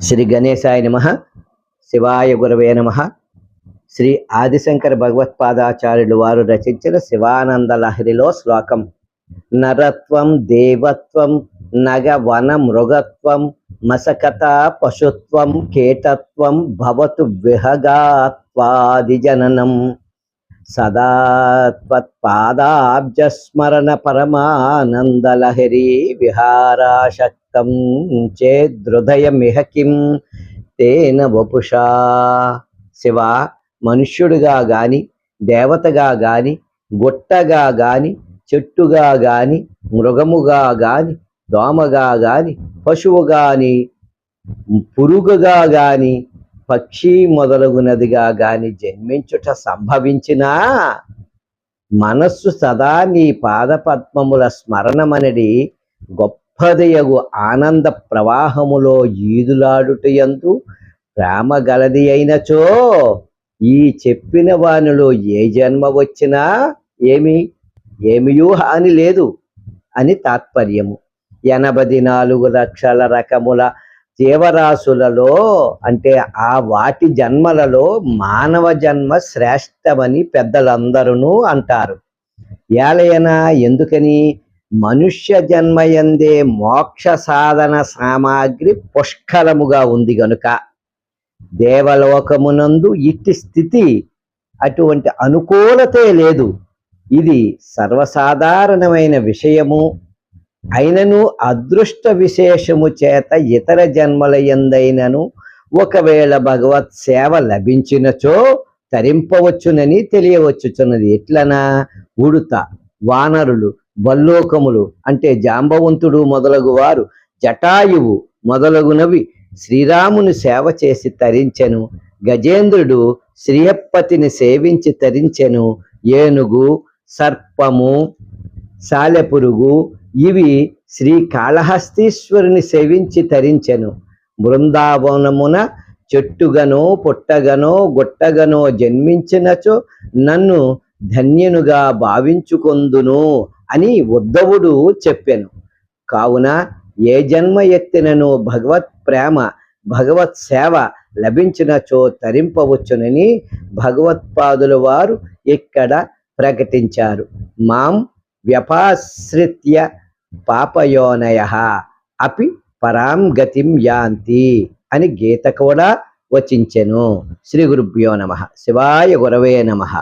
శ్రీ గణేశాయ నమః. శివాయ గురవే నమః. శ్రీ ఆదిశంకర భగవత్పాదాచార్యులు వారు రచించిన శివానంద లహరిలో శ్లోకం. నరత్వం దేవత్వం నగ వన మృగత్వం మసకత పశుత్వం కేటత్వం భవతు విహగాత్వాది జననం సదా త్వత్పాదాబ్జస్మరణ పరమానందలహరి విహారాశక్తం చేదృదయమిహ కిం తేన వపుషా. శివ, మనుష్యుడిగా గాని దేవతగా గాని గుట్టగా గాని చెట్టుగా గాని మృగముగా గాని దోమగా గాని పశువు గాని పురుగుగా గాని పక్షి మొదలగునదిగా గాని జన్మించుట సంభవించినా మనస్సు సదా నీ పాదపద్మముల స్మరణమనడి గొప్పదయగు ఆనంద ప్రవాహములో ఈదులాడుటయందు ప్రేమ గలది అయినచో ఈ చెప్పిన వానిలో ఏ జన్మ వచ్చినా ఏమియూ హాని లేదు అని తాత్పర్యము. 84 లక్షల రకముల జీవరాశులలో అంటే ఆ వాటి జన్మలలో మానవ జన్మ శ్రేష్టమని పెద్దలందరూ అంటారు. ఏలయనా ఎందుకని? మనుష్య జన్మయందే మోక్ష సాధన సామాగ్రి పుష్కలముగా ఉంది గనుక. దేవలోకమునందు ఇట్టి స్థితి అటువంటి అనుకూలతే లేదు. ఇది సర్వసాధారణమైన విషయము అయినను అదృష్ట విశేషము చేత ఇతర జన్మల యందైనను ఒకవేళ భగవత్ సేవ లభించినచో తరింపవచ్చునని తెలియవచ్చుచున్నది. ఎట్లనా? ఉడుత, వానరులు, బల్లోకములు అంటే జాంబవంతుడు మొదలగు వారు, జటాయువు మొదలగునవి శ్రీరాముని సేవ చేసి తరించెను. గజేంద్రుడు శ్రీయప్పతిని సేవించి తరించెను. ఏనుగు, సర్పము, సాలెపురుగు ఇవి శ్రీకాళహస్తీశ్వరుని సేవించి తరించెను. బృందావనమున చెట్టుగనో పుట్టగనో గుట్టగనో జన్మించినచో నన్ను ధన్యునుగా భావించుకొందును అని ఉద్ధవుడు చెప్పెను. కావున ఏ జన్మ ఎత్తినను భగవత్ ప్రేమ భగవత్ సేవ లభించినచో తరింపవచ్చునని భగవత్పాదుల వారు ఇక్కడ ప్రకటించారు. మాం వ్యపాశ్రిత్య పాపయోనయః అపి పరాం గతిం యాంతి అని గీత కూడా వచించెను. శ్రీ గురుభ్యో నమః. శివాయ గురవే నమః.